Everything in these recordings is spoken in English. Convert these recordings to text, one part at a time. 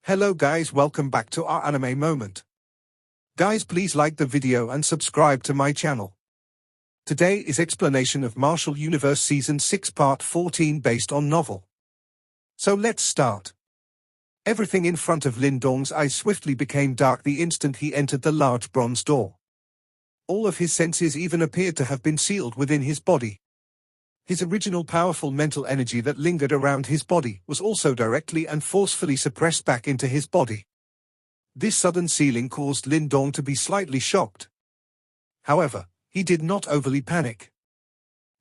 Hello guys, welcome back to our anime moment. Guys, please like the video and subscribe to my channel. Today is explanation of Martial Universe Season 6 Part 14 based on novel. So let's start. Everything in front of Lin Dong's eyes swiftly became dark the instant he entered the large bronze door. All of his senses even appeared to have been sealed within his body. His original powerful mental energy that lingered around his body was also directly and forcefully suppressed back into his body. This sudden sealing caused Lin Dong to be slightly shocked. However, he did not overly panic.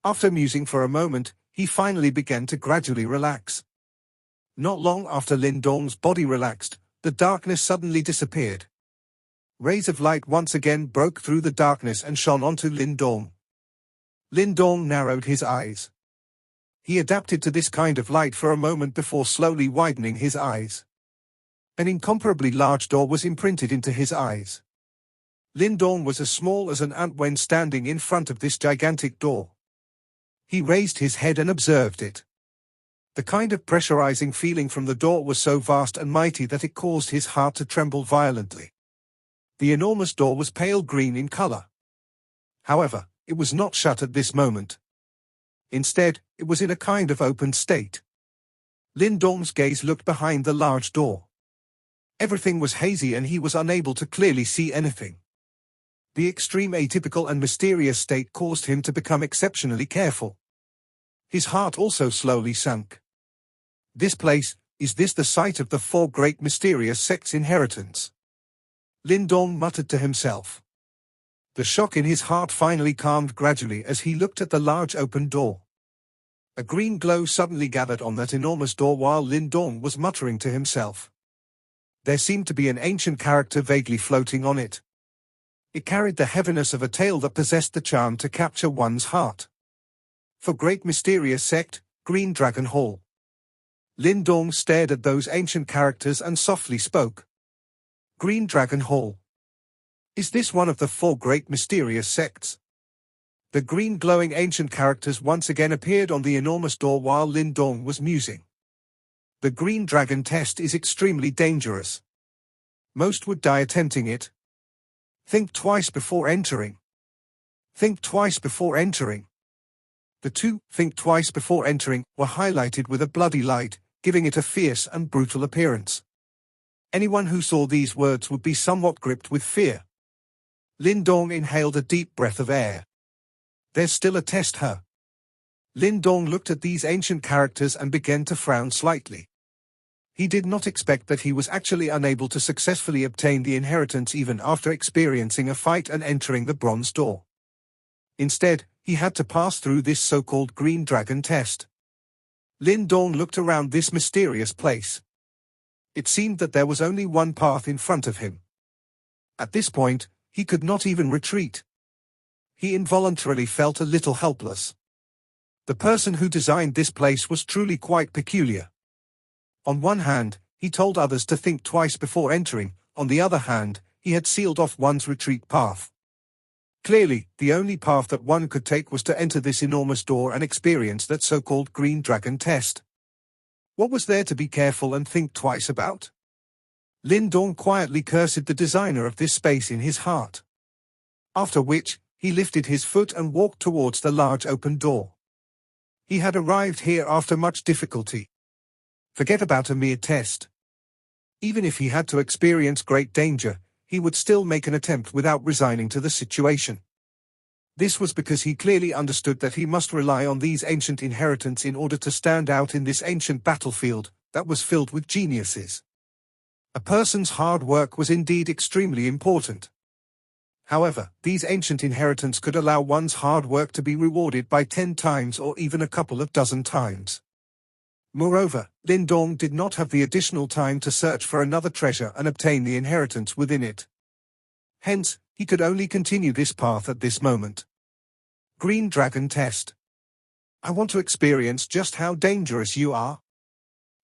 After musing for a moment, he finally began to gradually relax. Not long after Lin Dong's body relaxed, the darkness suddenly disappeared. Rays of light once again broke through the darkness and shone onto Lin Dong. Lin Dong narrowed his eyes. He adapted to this kind of light for a moment before slowly widening his eyes. An incomparably large door was imprinted into his eyes. Lin Dong was as small as an ant when standing in front of this gigantic door. He raised his head and observed it. The kind of pressurizing feeling from the door was so vast and mighty that it caused his heart to tremble violently. The enormous door was pale green in color. However, it was not shut at this moment. Instead, it was in a kind of open state. Lin Dong's gaze looked behind the large door. Everything was hazy and he was unable to clearly see anything. The extreme atypical and mysterious state caused him to become exceptionally careful. His heart also slowly sank. This place, is this the site of the four great mysterious sects' inheritance? Lin Dong muttered to himself. The shock in his heart finally calmed gradually as he looked at the large open door. A green glow suddenly gathered on that enormous door while Lin Dong was muttering to himself. There seemed to be an ancient character vaguely floating on it. It carried the heaviness of a tale that possessed the charm to capture one's heart. For Great Mysterious Sect, Green Dragon Hall. Lin Dong stared at those ancient characters and softly spoke. Green Dragon Hall. Is this one of the four great mysterious sects? The green glowing ancient characters once again appeared on the enormous door while Lin Dong was musing. The green dragon test is extremely dangerous. Most would die attempting it. Think twice before entering. Think twice before entering. The two "think twice before entering" were highlighted with a bloody light, giving it a fierce and brutal appearance. Anyone who saw these words would be somewhat gripped with fear. Lin Dong inhaled a deep breath of air. There's still a test, huh? Lin Dong looked at these ancient characters and began to frown slightly. He did not expect that he was actually unable to successfully obtain the inheritance even after experiencing a fight and entering the bronze door. Instead, he had to pass through this so-called green dragon test. Lin Dong looked around this mysterious place. It seemed that there was only one path in front of him. At this point, he could not even retreat. He involuntarily felt a little helpless. The person who designed this place was truly quite peculiar. On one hand, he told others to think twice before entering, on the other hand, he had sealed off one's retreat path. Clearly, the only path that one could take was to enter this enormous door and experience that so-called green dragon test. What was there to be careful and think twice about? Lin Dong quietly cursed the designer of this space in his heart. After which, he lifted his foot and walked towards the large open door. He had arrived here after much difficulty. Forget about a mere test. Even if he had to experience great danger, he would still make an attempt without resigning to the situation. This was because he clearly understood that he must rely on these ancient inheritance in order to stand out in this ancient battlefield that was filled with geniuses. A person's hard work was indeed extremely important. However, these ancient inheritance could allow one's hard work to be rewarded by 10 times or even a couple of dozen times. Moreover, Lin Dong did not have the additional time to search for another treasure and obtain the inheritance within it. Hence, he could only continue this path at this moment. Green Dragon Test. I want to experience just how dangerous you are.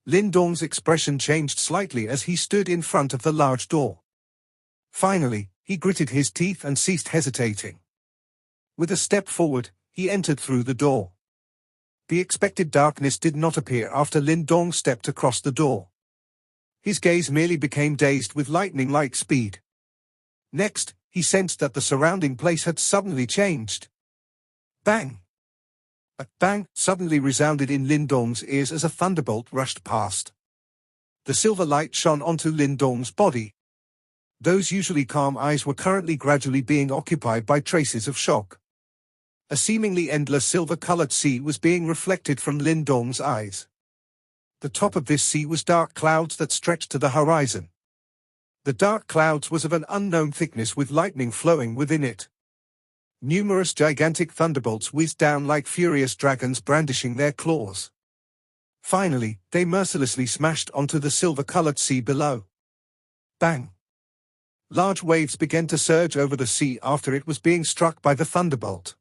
Lin Dong's expression changed slightly as he stood in front of the large door. Finally, he gritted his teeth and ceased hesitating. With a step forward, he entered through the door. The expected darkness did not appear after Lin Dong stepped across the door. His gaze merely became dazed with lightning-like speed. Next, he sensed that the surrounding place had suddenly changed. Bang! A bang suddenly resounded in Lindong's ears as a thunderbolt rushed past. The silver light shone onto Lindong's body. Those usually calm eyes were currently gradually being occupied by traces of shock. A seemingly endless silver-colored sea was being reflected from Lindong's eyes. The top of this sea was dark clouds that stretched to the horizon. The dark clouds was of an unknown thickness with lightning flowing within it. Numerous gigantic thunderbolts whizzed down like furious dragons brandishing their claws. Finally, they mercilessly smashed onto the silver-colored sea below. Bang! Large waves began to surge over the sea after it was being struck by the thunderbolt.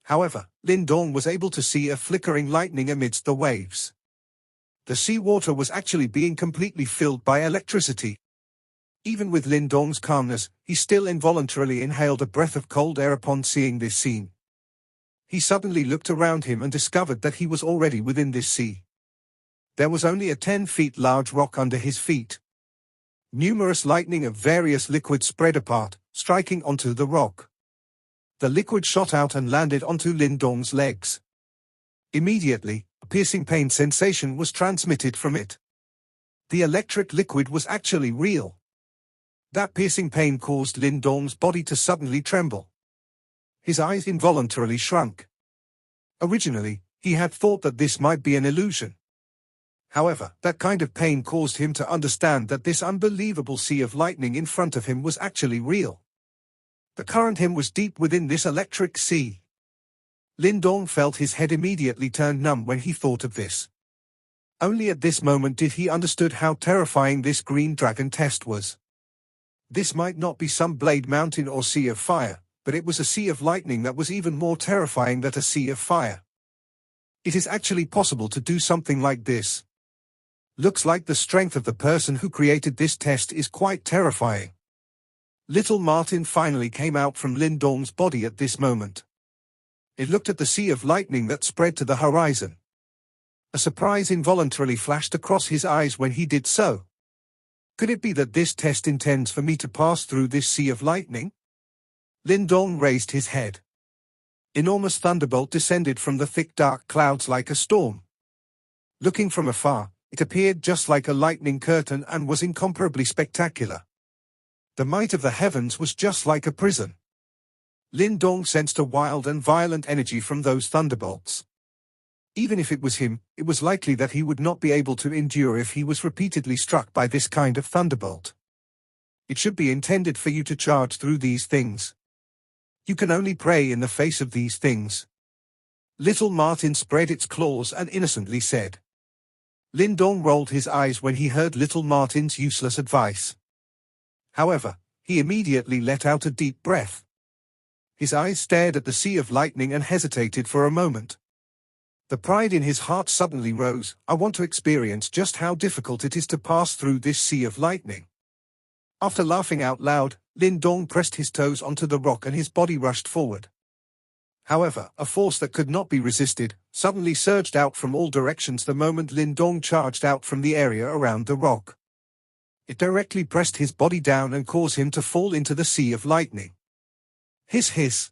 However, Lindong was able to see a flickering lightning amidst the waves. The sea water was actually being completely filled by electricity. Even with Lindong's calmness, he still involuntarily inhaled a breath of cold air upon seeing this scene. He suddenly looked around him and discovered that he was already within this sea. There was only a 10 feet large rock under his feet. Numerous lightning of various liquids spread apart, striking onto the rock. The liquid shot out and landed onto Lindong's legs. Immediately, a piercing pain sensation was transmitted from it. The electric liquid was actually real. That piercing pain caused Lindong's body to suddenly tremble. His eyes involuntarily shrunk. Originally, he had thought that this might be an illusion. However, that kind of pain caused him to understand that this unbelievable sea of lightning in front of him was actually real. The current him was deep within this electric sea. Lindong felt his head immediately turn numb when he thought of this. Only at this moment did he understood how terrifying this green dragon test was. This might not be some blade mountain or sea of fire, but it was a sea of lightning that was even more terrifying than a sea of fire. It is actually possible to do something like this. Looks like the strength of the person who created this test is quite terrifying. Little Martin finally came out from Lindong's body at this moment. It looked at the sea of lightning that spread to the horizon. A surprise involuntarily flashed across his eyes when he did so. Could it be that this test intends for me to pass through this sea of lightning? Lindong raised his head. Enormous thunderbolt descended from the thick dark clouds like a storm. Looking from afar, it appeared just like a lightning curtain and was incomparably spectacular. The might of the heavens was just like a prison. Lindong sensed a wild and violent energy from those thunderbolts. Even if it was him, it was likely that he would not be able to endure if he was repeatedly struck by this kind of thunderbolt. It should be intended for you to charge through these things. You can only pray in the face of these things. Little Martin spread its claws and innocently said. Lindong rolled his eyes when he heard Little Martin's useless advice. However, he immediately let out a deep breath. His eyes stared at the sea of lightning and hesitated for a moment. The pride in his heart suddenly rose. I want to experience just how difficult it is to pass through this sea of lightning. After laughing out loud, Lindong pressed his toes onto the rock and his body rushed forward. However, a force that could not be resisted suddenly surged out from all directions the moment Lindong charged out from the area around the rock. It directly pressed his body down and caused him to fall into the sea of lightning. Hiss hiss.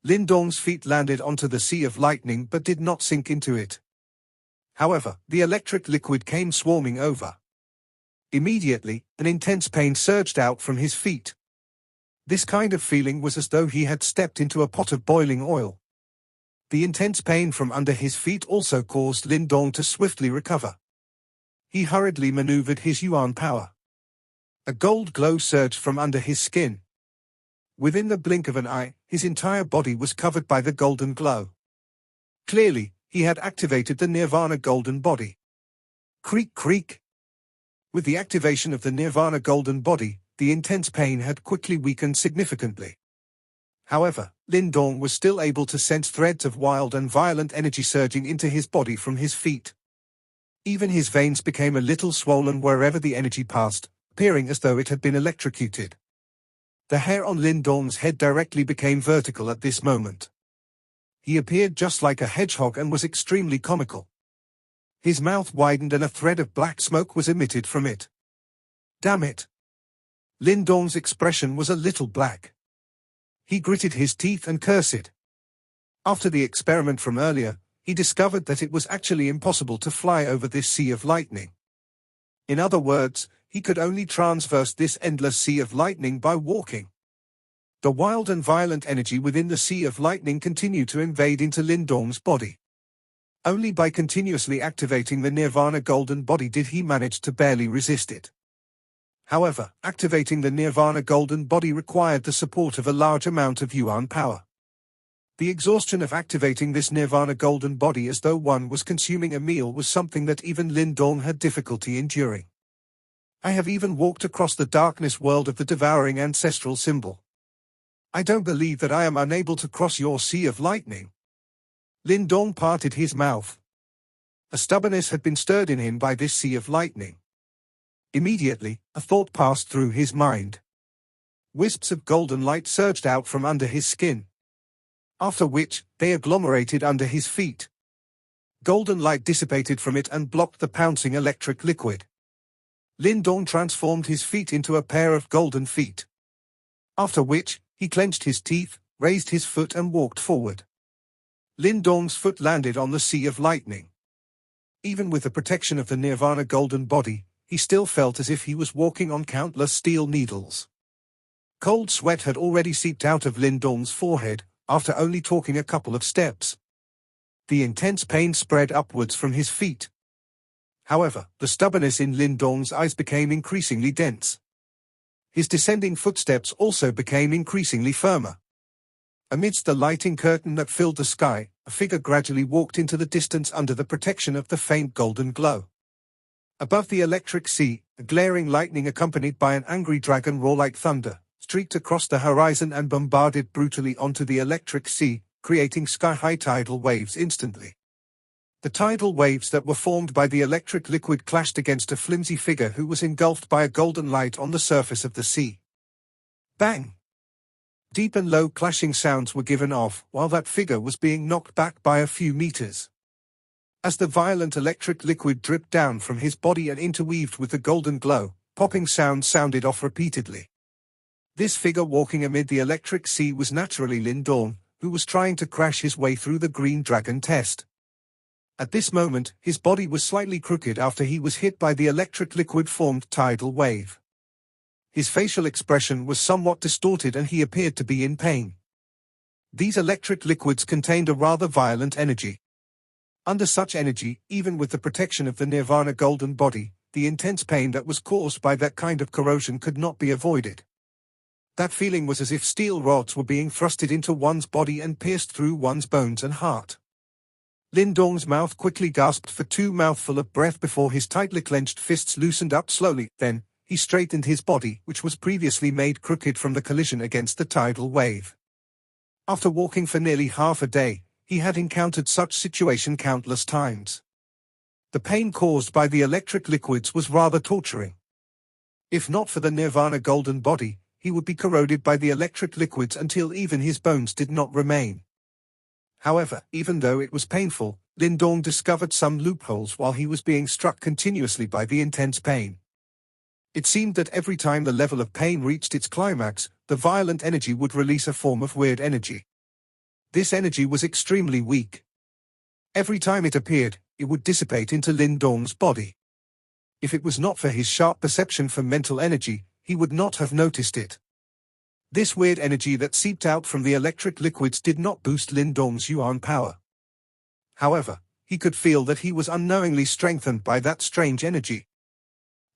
Lindong's feet landed onto the sea of lightning but did not sink into it. However, the electric liquid came swarming over. Immediately, an intense pain surged out from his feet. This kind of feeling was as though he had stepped into a pot of boiling oil. The intense pain from under his feet also caused Lindong to swiftly recover. He hurriedly maneuvered his yuan power. A gold glow surged from under his skin. Within the blink of an eye, his entire body was covered by the golden glow. Clearly, he had activated the Nirvana golden body. Creak creak. With the activation of the Nirvana golden body, the intense pain had quickly weakened significantly. However, Lindong was still able to sense threads of wild and violent energy surging into his body from his feet. Even his veins became a little swollen wherever the energy passed, appearing as though it had been electrocuted. The hair on Lindong's head directly became vertical at this moment. He appeared just like a hedgehog and was extremely comical. His mouth widened and a thread of black smoke was emitted from it. Damn it! Lin Dong's expression was a little black. He gritted his teeth and cursed. After the experiment from earlier, he discovered that it was actually impossible to fly over this sea of lightning. In other words, he could only traverse this endless sea of lightning by walking. The wild and violent energy within the sea of lightning continued to invade into Lin Dong's body. Only by continuously activating the Nirvana Golden Body did he manage to barely resist it. However, activating the Nirvana Golden Body required the support of a large amount of yuan power. The exhaustion of activating this Nirvana Golden Body as though one was consuming a meal was something that even Lin Dong had difficulty enduring. I have even walked across the darkness world of the devouring ancestral symbol. I don't believe that I am unable to cross your sea of lightning. Lin Dong parted his mouth. A stubbornness had been stirred in him by this sea of lightning. Immediately, a thought passed through his mind. Wisps of golden light surged out from under his skin. After which, they agglomerated under his feet. Golden light dissipated from it and blocked the pouncing electric liquid. Lin Dong transformed his feet into a pair of golden feet. After which, he clenched his teeth, raised his foot and walked forward. Lin Dong's foot landed on the sea of lightning. Even with the protection of the Nirvana Golden Body, he still felt as if he was walking on countless steel needles. Cold sweat had already seeped out of Lin Dong's forehead, after only talking a couple of steps. The intense pain spread upwards from his feet. However, the stubbornness in Lin Dong's eyes became increasingly dense. His descending footsteps also became increasingly firmer. Amidst the lighting curtain that filled the sky, a figure gradually walked into the distance under the protection of the faint golden glow. Above the electric sea, a glaring lightning accompanied by an angry dragon roar like thunder, streaked across the horizon and bombarded brutally onto the electric sea, creating sky-high tidal waves instantly. The tidal waves that were formed by the electric liquid clashed against a flimsy figure who was engulfed by a golden light on the surface of the sea. Bang! Deep and low clashing sounds were given off while that figure was being knocked back by a few meters. As the violent electric liquid dripped down from his body and interweaved with the golden glow, popping sounds sounded off repeatedly. This figure walking amid the electric sea was naturally Lin Dong, who was trying to crash his way through the green dragon test. At this moment, his body was slightly crooked after he was hit by the electric liquid-formed tidal wave. His facial expression was somewhat distorted and he appeared to be in pain. These electric liquids contained a rather violent energy. Under such energy, even with the protection of the Nirvana Golden Body, the intense pain that was caused by that kind of corrosion could not be avoided. That feeling was as if steel rods were being thrusted into one's body and pierced through one's bones and heart. Lin Dong's mouth quickly gasped for 2 mouthfuls of breath before his tightly clenched fists loosened up slowly. Then, he straightened his body, which was previously made crooked from the collision against the tidal wave. After walking for nearly half a day, he had encountered such situation countless times. The pain caused by the electric liquids was rather torturing. If not for the Nirvana Golden Body, he would be corroded by the electric liquids until even his bones did not remain. However, even though it was painful, Lin Dong discovered some loopholes while he was being struck continuously by the intense pain. It seemed that every time the level of pain reached its climax, the violent energy would release a form of weird energy. This energy was extremely weak. Every time it appeared, it would dissipate into Lin Dong's body. If it was not for his sharp perception for mental energy, he would not have noticed it. This weird energy that seeped out from the electric liquids did not boost Lin Dong's yuan power. However, he could feel that he was unknowingly strengthened by that strange energy.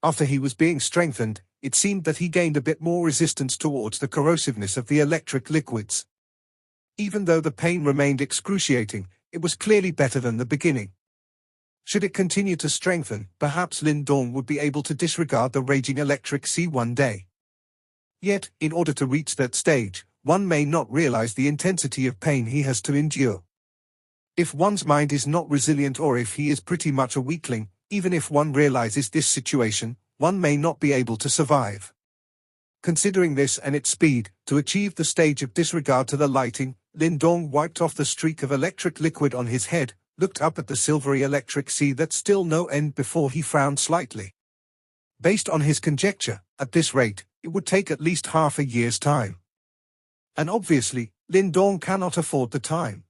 After he was being strengthened, it seemed that he gained a bit more resistance towards the corrosiveness of the electric liquids. Even though the pain remained excruciating, it was clearly better than the beginning. Should it continue to strengthen, perhaps Lin Dong would be able to disregard the raging electric sea one day. Yet, in order to reach that stage, one may not realize the intensity of pain he has to endure. If one's mind is not resilient or if he is pretty much a weakling, even if one realizes this situation, one may not be able to survive. Considering this and its speed, to achieve the stage of disregard to the lighting, Lin Dong wiped off the streak of electric liquid on his head, looked up at the silvery electric sea that still no end before he frowned slightly. Based on his conjecture, at this rate, it would take at least half a year's time. And obviously, Lin Dong cannot afford the time.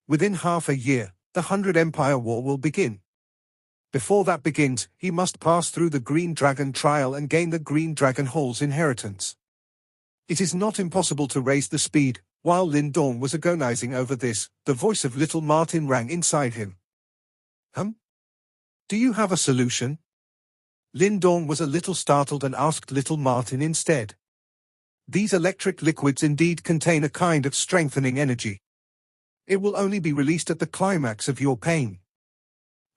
Within half a year, the 100 Empire War will begin. Before that begins, he must pass through the Green Dragon trial and gain the Green Dragon Hall's inheritance. It is not impossible to raise the speed. While Lin Dong was agonizing over this, the voice of little Martin rang inside him. Do you have a solution? Lin Dong was a little startled and asked little Martin instead. These electric liquids indeed contain a kind of strengthening energy. It will only be released at the climax of your pain.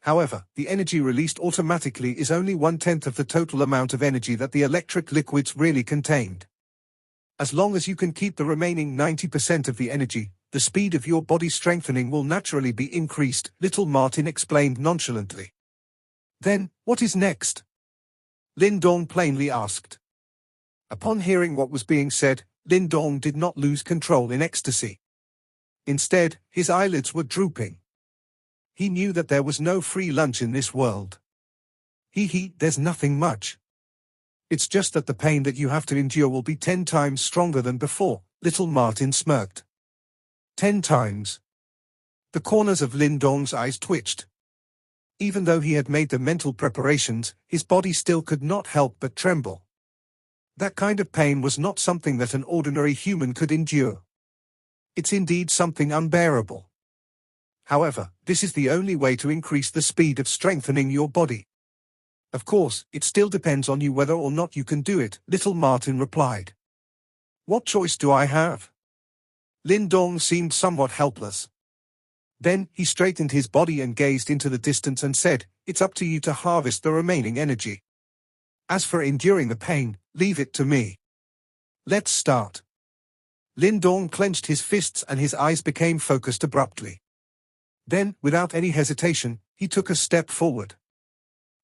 However, the energy released automatically is only 1/10 of the total amount of energy that the electric liquids really contained. As long as you can keep the remaining 90% of the energy, the speed of your body strengthening will naturally be increased, little Martin explained nonchalantly. Then, what is next? Lin Dong plainly asked. Upon hearing what was being said, Lin Dong did not lose control in ecstasy. Instead, his eyelids were drooping. He knew that there was no free lunch in this world. There's nothing much. It's just that the pain that you have to endure will be 10 times stronger than before, little Martin smirked. 10 times. The corners of Lin Dong's eyes twitched. Even though he had made the mental preparations, his body still could not help but tremble. That kind of pain was not something that an ordinary human could endure. It's indeed something unbearable. However, this is the only way to increase the speed of strengthening your body. Of course, it still depends on you whether or not you can do it, little Martin replied. What choice do I have? Lin Dong seemed somewhat helpless. Then, he straightened his body and gazed into the distance and said, It's up to you to harvest the remaining energy. As for enduring the pain, leave it to me. Let's start. Lin Dong clenched his fists and his eyes became focused abruptly. Then, without any hesitation, he took a step forward.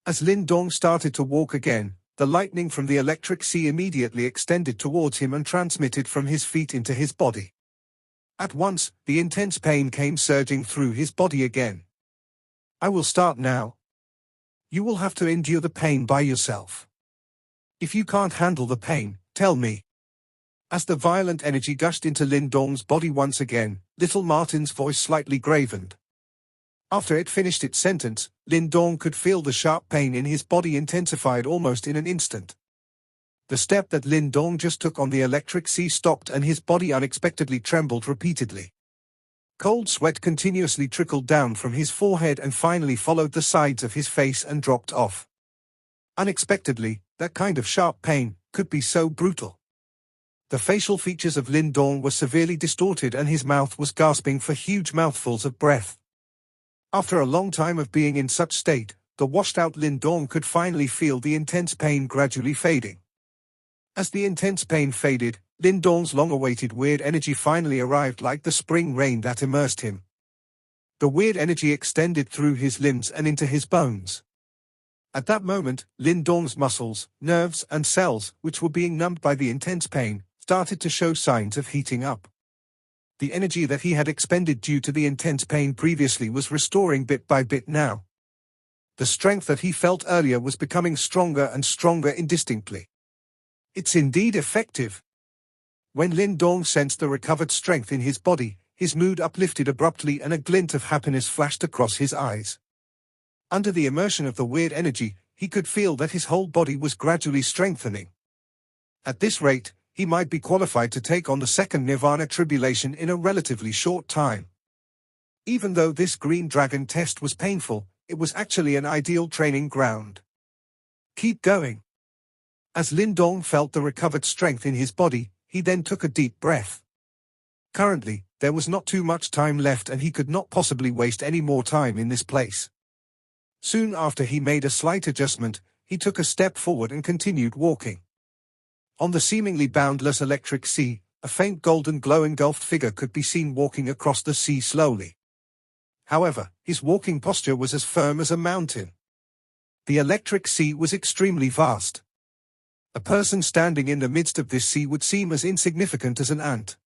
As Lin Dong started to walk again, the lightning from the electric sea immediately extended towards him and transmitted from his feet into his body. At once, the intense pain came surging through his body again. I will start now. You will have to endure the pain by yourself. If you can't handle the pain, tell me. As the violent energy gushed into Lin Dong's body once again, little Martin's voice slightly gravened. After it finished its sentence, Lin Dong could feel the sharp pain in his body intensified almost in an instant. The step that Lin Dong just took on the electric sea stopped and his body unexpectedly trembled repeatedly. Cold sweat continuously trickled down from his forehead and finally followed the sides of his face and dropped off. Unexpectedly, that kind of sharp pain could be so brutal. The facial features of Lin Dong were severely distorted and his mouth was gasping for huge mouthfuls of breath. After a long time of being in such state, the washed-out Lin Dong could finally feel the intense pain gradually fading. As the intense pain faded, Lin Dong's long-awaited weird energy finally arrived like the spring rain that immersed him. The weird energy extended through his limbs and into his bones. At that moment, Lin Dong's muscles, nerves and cells, which were being numbed by the intense pain, started to show signs of heating up. The energy that he had expended due to the intense pain previously was restoring bit by bit now. The strength that he felt earlier was becoming stronger and stronger indistinctly. It's indeed effective. When Lin Dong sensed the recovered strength in his body, his mood uplifted abruptly and a glint of happiness flashed across his eyes. Under the immersion of the weird energy, he could feel that his whole body was gradually strengthening. At this rate, he might be qualified to take on the second Nirvana tribulation in a relatively short time. Even though this Green Dragon test was painful, it was actually an ideal training ground. Keep going. As Lin Dong felt the recovered strength in his body, he then took a deep breath. Currently, there was not too much time left and he could not possibly waste any more time in this place. Soon after he made a slight adjustment, he took a step forward and continued walking. On the seemingly boundless electric sea, a faint golden glow engulfed figure could be seen walking across the sea slowly. However, his walking posture was as firm as a mountain. The electric sea was extremely vast. A person standing in the midst of this sea would seem as insignificant as an ant.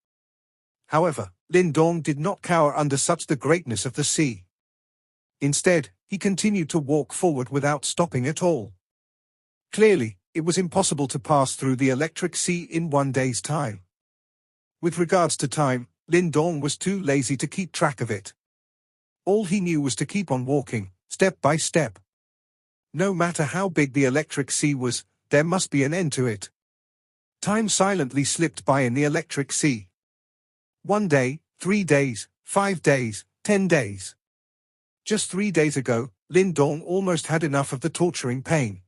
However, Lin Dong did not cower under such the greatness of the sea. Instead, he continued to walk forward without stopping at all. Clearly, it was impossible to pass through the electric sea in 1 day's time. With regards to time, Lin Dong was too lazy to keep track of it. All he knew was to keep on walking, step by step. No matter how big the electric sea was, there must be an end to it. Time silently slipped by in the electric sea. 1 day, 3 days, 5 days, 10 days. Just 3 days ago, Lin Dong almost had enough of the torturing pain.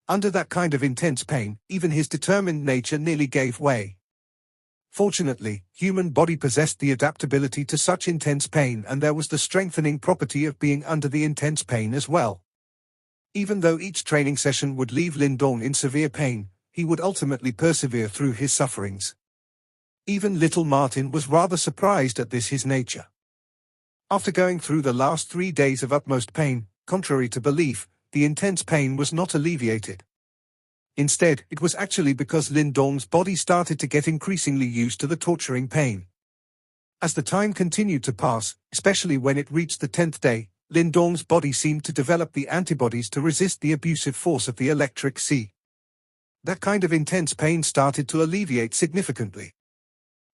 Under that kind of intense pain, even his determined nature nearly gave way. Fortunately, human body possessed the adaptability to such intense pain, and there was the strengthening property of being under the intense pain as well. Even though each training session would leave Lin Dong in severe pain, he would ultimately persevere through his sufferings. Even little Martin was rather surprised at this his nature. After going through the last 3 days of utmost pain, contrary to belief, the intense pain was not alleviated. Instead, it was actually because Lin Dong's body started to get increasingly used to the torturing pain. As the time continued to pass, especially when it reached the 10th day, Lin Dong's body seemed to develop the antibodies to resist the abusive force of the electric sea. That kind of intense pain started to alleviate significantly.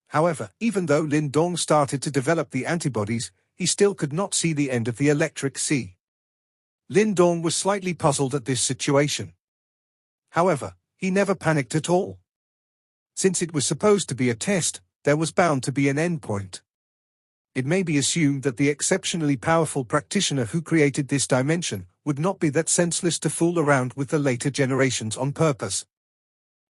However, even though Lin Dong started to develop the antibodies, he still could not see the end of the electric sea. Lin Dong was slightly puzzled at this situation. However, he never panicked at all. Since it was supposed to be a test, there was bound to be an endpoint. It may be assumed that the exceptionally powerful practitioner who created this dimension would not be that senseless to fool around with the later generations on purpose.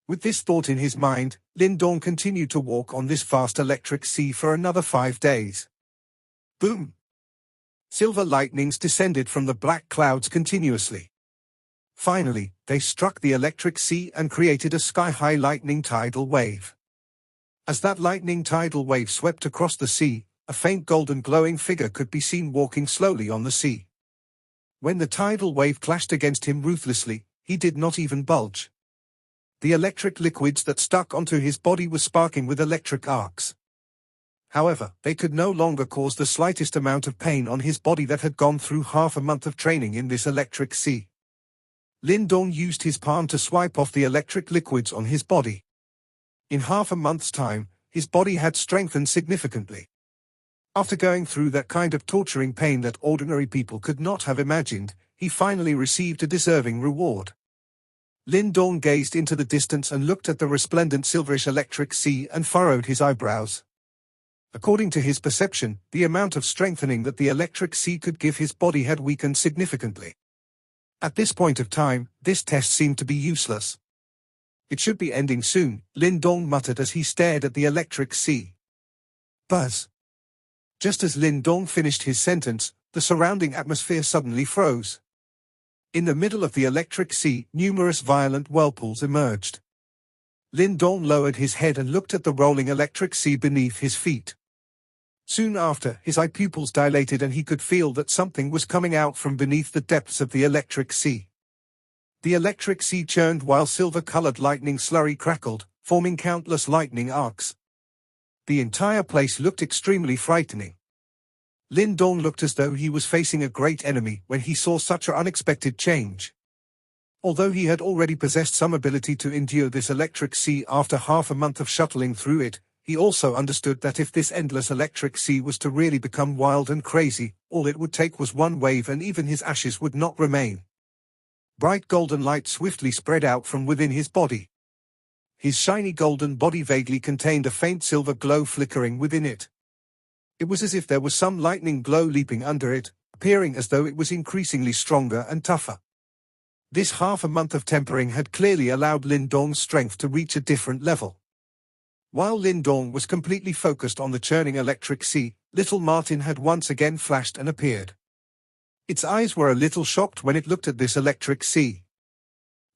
With this thought in his mind, Lin Dong continued to walk on this vast electric sea for another 5 days. Boom! Silver lightnings descended from the black clouds continuously. Finally, they struck the electric sea and created a sky-high lightning tidal wave. As that lightning tidal wave swept across the sea, a faint golden glowing figure could be seen walking slowly on the sea. When the tidal wave clashed against him ruthlessly, he did not even budge. The electric liquids that stuck onto his body were sparking with electric arcs. However, they could no longer cause the slightest amount of pain on his body that had gone through half a month of training in this electric sea. Lin Dong used his palm to swipe off the electric liquids on his body. In half a month's time, his body had strengthened significantly. After going through that kind of torturing pain that ordinary people could not have imagined, he finally received a deserving reward. Lin Dong gazed into the distance and looked at the resplendent silverish electric sea and furrowed his eyebrows. According to his perception, the amount of strengthening that the electric sea could give his body had weakened significantly. At this point of time, this test seemed to be useless. It should be ending soon, Lin Dong muttered as he stared at the electric sea. Buzz! Just as Lin Dong finished his sentence, the surrounding atmosphere suddenly froze. In the middle of the electric sea, numerous violent whirlpools emerged. Lin Dong lowered his head and looked at the rolling electric sea beneath his feet. Soon after, his eye pupils dilated and he could feel that something was coming out from beneath the depths of the electric sea. The electric sea churned while silver-colored lightning slurry crackled, forming countless lightning arcs. The entire place looked extremely frightening. Lin Dong looked as though he was facing a great enemy when he saw such an unexpected change. Although he had already possessed some ability to endure this electric sea after half a month of shuttling through it, he also understood that if this endless electric sea was to really become wild and crazy, all it would take was one wave and even his ashes would not remain. Bright golden light swiftly spread out from within his body. His shiny golden body vaguely contained a faint silver glow flickering within it. It was as if there was some lightning glow leaping under it, appearing as though it was increasingly stronger and tougher. This half a month of tempering had clearly allowed Lin Dong's strength to reach a different level. While Lin Dong was completely focused on the churning electric sea, little Martin had once again flashed and appeared. Its eyes were a little shocked when it looked at this electric sea.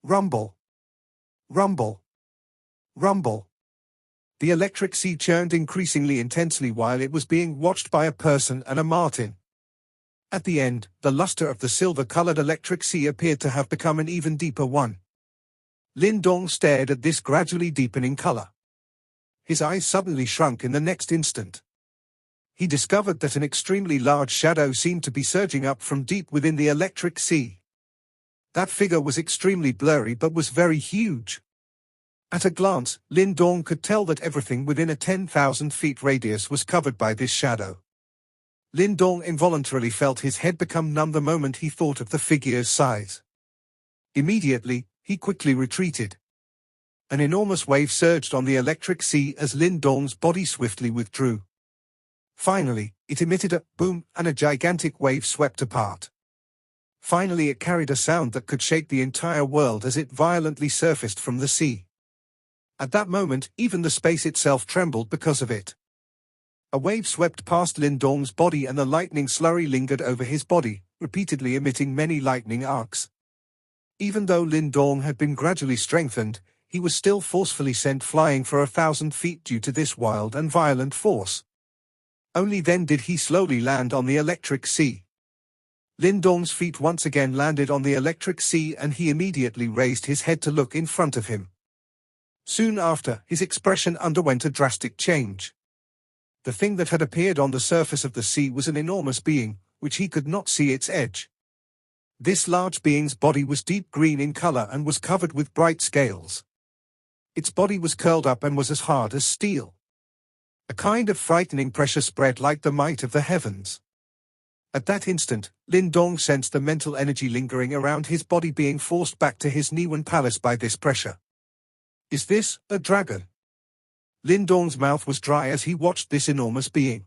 Rumble. Rumble. Rumble. The electric sea churned increasingly intensely while it was being watched by a person and a Martin. At the end, the luster of the silver-colored electric sea appeared to have become an even deeper one. Lin Dong stared at this gradually deepening color. His eyes suddenly shrunk in the next instant. He discovered that an extremely large shadow seemed to be surging up from deep within the electric sea. That figure was extremely blurry but was very huge. At a glance, Lin Dong could tell that everything within a 10,000 feet radius was covered by this shadow. Lin Dong involuntarily felt his head become numb the moment he thought of the figure's size. Immediately, he quickly retreated. An enormous wave surged on the electric sea as Lin Dong's body swiftly withdrew. Finally, it emitted a boom and a gigantic wave swept apart. Finally, it carried a sound that could shake the entire world as it violently surfaced from the sea. At that moment, even the space itself trembled because of it. A wave swept past Lin Dong's body and the lightning slurry lingered over his body, repeatedly emitting many lightning arcs. Even though Lin Dong had been gradually strengthened, he was still forcefully sent flying for 1,000 feet due to this wild and violent force. Only then did he slowly land on the electric sea. Lin Dong's feet once again landed on the electric sea and he immediately raised his head to look in front of him. Soon after, his expression underwent a drastic change. The thing that had appeared on the surface of the sea was an enormous being, which he could not see its edge. This large being's body was deep green in color and was covered with bright scales. Its body was curled up and was as hard as steel. A kind of frightening pressure spread like the might of the heavens. At that instant, Lin Dong sensed the mental energy lingering around his body being forced back to his Niwen palace by this pressure. Is this a dragon? Lin Dong's mouth was dry as he watched this enormous being.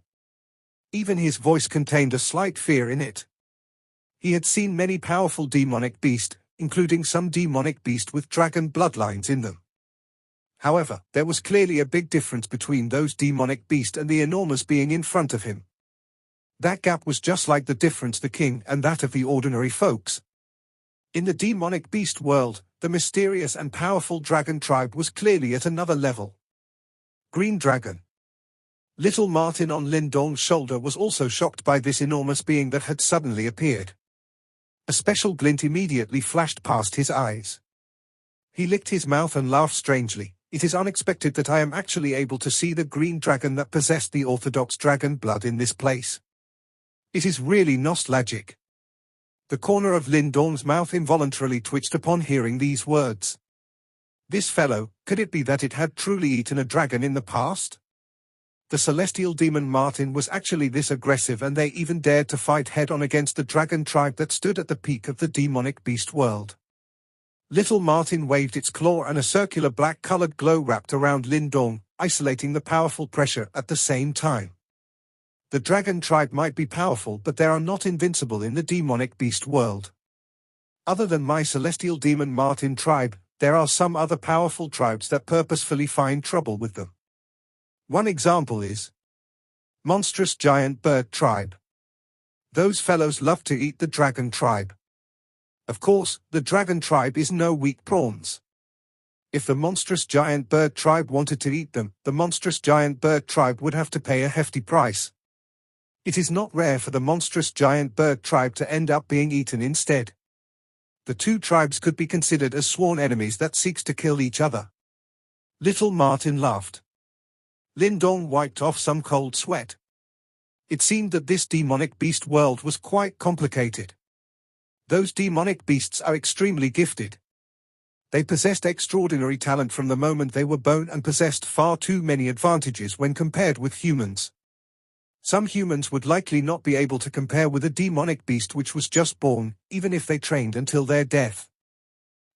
Even his voice contained a slight fear in it. He had seen many powerful demonic beasts, including some demonic beasts with dragon bloodlines in them. However, there was clearly a big difference between those demonic beasts and the enormous being in front of him. That gap was just like the difference the king and that of the ordinary folks. In the demonic beast world, the mysterious and powerful dragon tribe was clearly at another level. Green Dragon. Little Martin on Lin Dong's shoulder was also shocked by this enormous being that had suddenly appeared. A special glint immediately flashed past his eyes. He licked his mouth and laughed strangely. It is unexpected that I am actually able to see the green dragon that possessed the orthodox dragon blood in this place. It is really nostalgic. The corner of Lin Dong's mouth involuntarily twitched upon hearing these words. This fellow, could it be that it had truly eaten a dragon in the past? The celestial demon Martin was actually this aggressive and they even dared to fight head-on against the dragon tribe that stood at the peak of the demonic beast world. Little Martin waved its claw and a circular black-colored glow wrapped around Lin Dong, isolating the powerful pressure at the same time. The dragon tribe might be powerful but they are not invincible in the demonic beast world. Other than my celestial demon Martin tribe, there are some other powerful tribes that purposefully find trouble with them. One example is monstrous giant bird tribe. Those fellows love to eat the dragon tribe. Of course, the dragon tribe is no weak prawns. If the monstrous giant bird tribe wanted to eat them, the monstrous giant bird tribe would have to pay a hefty price. It is not rare for the monstrous giant bird tribe to end up being eaten instead. The two tribes could be considered as sworn enemies that seeks to kill each other. Little Martin laughed. Lin Dong wiped off some cold sweat. It seemed that this demonic beast world was quite complicated. Those demonic beasts are extremely gifted. They possessed extraordinary talent from the moment they were born and possessed far too many advantages when compared with humans. Some humans would likely not be able to compare with a demonic beast which was just born, even if they trained until their death.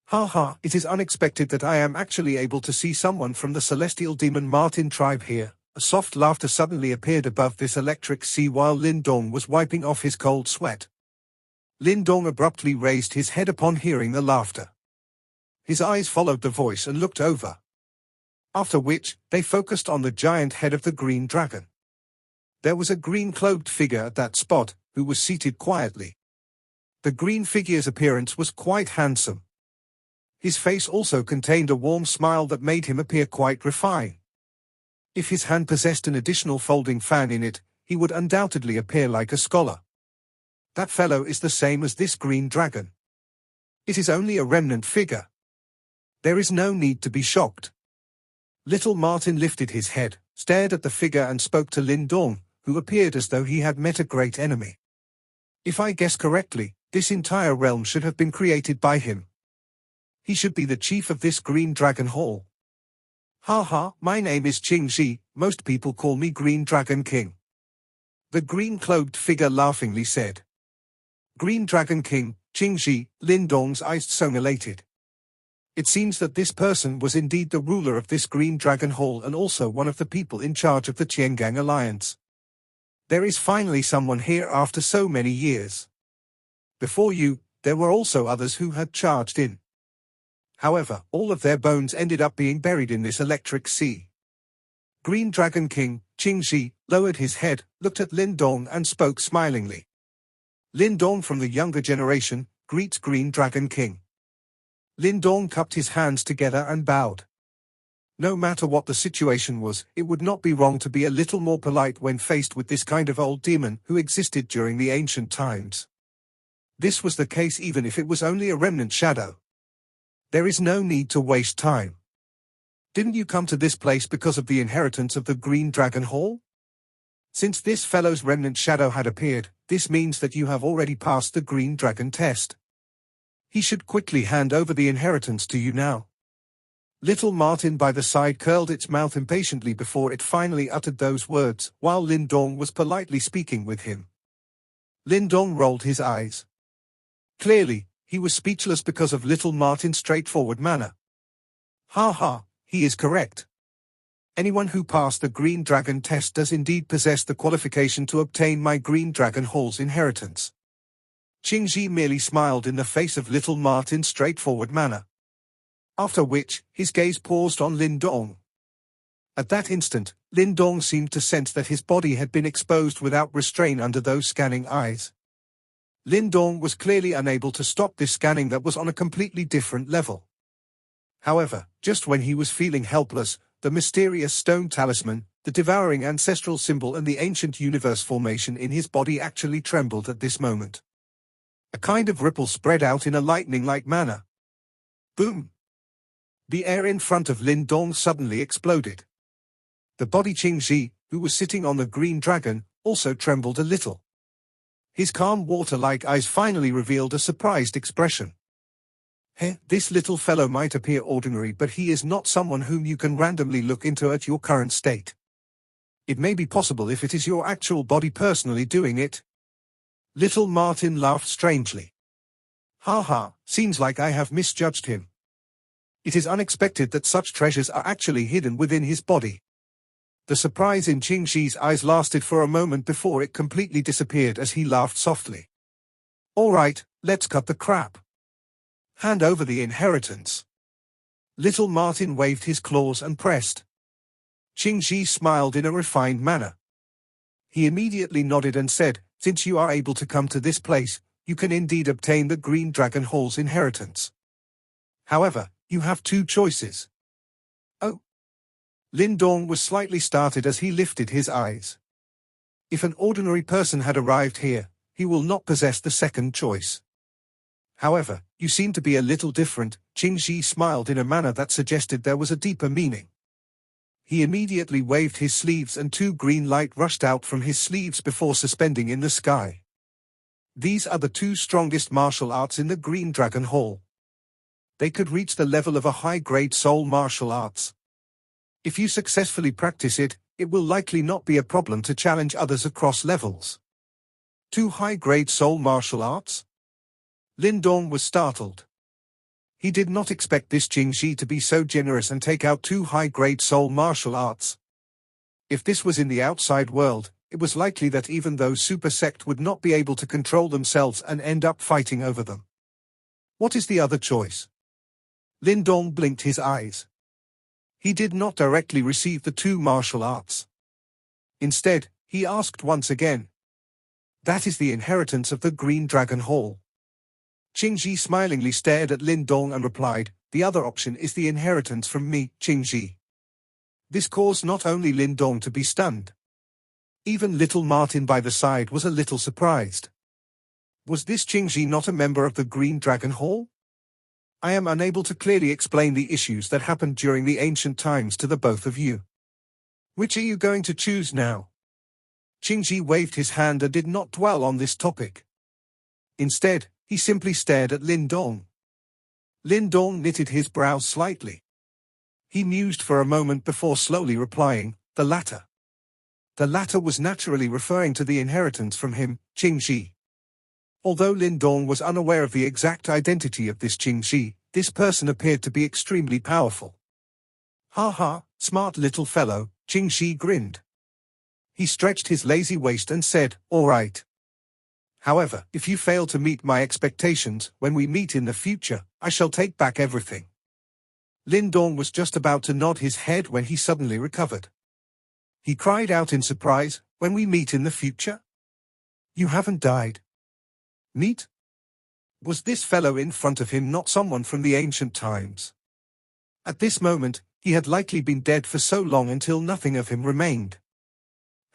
Ha, it is unexpected that I am actually able to see someone from the celestial demon Martin tribe here. A soft laughter suddenly appeared above this electric sea while Lin Dong was wiping off his cold sweat. Lin Dong abruptly raised his head upon hearing the laughter. His eyes followed the voice and looked over. After which, they focused on the giant head of the green dragon. There was a green-cloaked figure at that spot, who was seated quietly. The green figure's appearance was quite handsome. His face also contained a warm smile that made him appear quite refined. If his hand possessed an additional folding fan in it, he would undoubtedly appear like a scholar. That fellow is the same as this green dragon. It is only a remnant figure. There is no need to be shocked. Little Martin lifted his head, stared at the figure and spoke to Lin Dong, who appeared as though he had met a great enemy. If I guess correctly, this entire realm should have been created by him. He should be the chief of this Green Dragon Hall. Ha ha, my name is Qingji, most people call me Green Dragon King. The green-cloaked figure laughingly said. Green Dragon King, Qingji, Lin Dong's eyes so-elated. It seems that this person was indeed the ruler of this Green Dragon Hall and also one of the people in charge of the Qiangang Alliance. There is finally someone here after so many years. Before you, there were also others who had charged in. However, all of their bones ended up being buried in this electric sea. Green Dragon King, Qingji, lowered his head, looked at Lin Dong and spoke smilingly. Lin Dong from the younger generation, greets Green Dragon King. Lin Dong cupped his hands together and bowed. No matter what the situation was, it would not be wrong to be a little more polite when faced with this kind of old demon who existed during the ancient times. This was the case even if it was only a remnant shadow. There is no need to waste time. Didn't you come to this place because of the inheritance of the Green Dragon Hall? Since this fellow's remnant shadow had appeared, this means that you have already passed the Green Dragon test. He should quickly hand over the inheritance to you now. Little Martin by the side curled its mouth impatiently before it finally uttered those words, while Lin Dong was politely speaking with him. Lin Dong rolled his eyes. Clearly, he was speechless because of Little Martin's straightforward manner. Ha ha, he is correct. Anyone who passed the Green Dragon test does indeed possess the qualification to obtain my Green Dragon Hall's inheritance. Qingji merely smiled in the face of Little Martin's straightforward manner. After which, his gaze paused on Lin Dong. At that instant, Lin Dong seemed to sense that his body had been exposed without restraint under those scanning eyes. Lin Dong was clearly unable to stop this scanning that was on a completely different level. However, just when he was feeling helpless, the mysterious stone talisman, the devouring ancestral symbol and the ancient universe formation in his body actually trembled at this moment. A kind of ripple spread out in a lightning-like manner. Boom! The air in front of Lin Dong suddenly exploded. The body Qingji, who was sitting on the green dragon, also trembled a little. His calm water-like eyes finally revealed a surprised expression. This little fellow might appear ordinary, but he is not someone whom you can randomly look into at your current state. It may be possible if it is your actual body personally doing it. Little Martin laughed strangely. Ha ha, seems like I have misjudged him. It is unexpected that such treasures are actually hidden within his body. The surprise in Qingji's eyes lasted for a moment before it completely disappeared as he laughed softly. All right, let's cut the crap. Hand over the inheritance. Little Martin waved his claws and pressed. Qingji smiled in a refined manner. He immediately nodded and said, since you are able to come to this place, you can indeed obtain the Green Dragon Hall's inheritance. However, you have two choices. Oh. Lin Dong was slightly startled as he lifted his eyes. If an ordinary person had arrived here, he will not possess the second choice. However, you seem to be a little different. Qingji smiled in a manner that suggested there was a deeper meaning. He immediately waved his sleeves and two green light rushed out from his sleeves before suspending in the sky. These are the two strongest martial arts in the Green Dragon Hall. They could reach the level of a high-grade soul martial arts. If you successfully practice it, it will likely not be a problem to challenge others across levels. Two high-grade soul martial arts? Lin Dong was startled. He did not expect this Qingji to be so generous and take out two high-grade soul martial arts. If this was in the outside world, it was likely that even those super sect would not be able to control themselves and end up fighting over them. What is the other choice? Lin Dong blinked his eyes. He did not directly receive the two martial arts. Instead, he asked once again. That is the inheritance of the Green Dragon Hall. Qingji smilingly stared at Lin Dong and replied, the other option is the inheritance from me, Qingji. This caused not only Lin Dong to be stunned. Even little Martin by the side was a little surprised. Was this Qingji not a member of the Green Dragon Hall? I am unable to clearly explain the issues that happened during the ancient times to the both of you. Which are you going to choose now? Qingji waved his hand and did not dwell on this topic. Instead, he simply stared at Lin Dong. Lin Dong knitted his brows slightly. He mused for a moment before slowly replying, "The latter." The latter was naturally referring to the inheritance from him, Qingji. Although Lin Dong was unaware of the exact identity of this Qingji, this person appeared to be extremely powerful. "Ha ha, smart little fellow," Qingji grinned. He stretched his lazy waist and said, "All right. However, if you fail to meet my expectations when we meet in the future, I shall take back everything." Lin Dong was just about to nod his head when he suddenly recovered. He cried out in surprise, "When we meet in the future? You haven't died." Meet? Was this fellow in front of him not someone from the ancient times? At this moment, he had likely been dead for so long until nothing of him remained.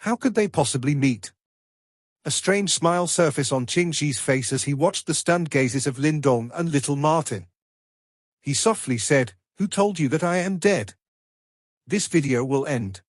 How could they possibly meet? A strange smile surfaced on Qingji's face as he watched the stunned gazes of Lin Dong and little Martin. He softly said, "Who told you that I am dead? This video will end."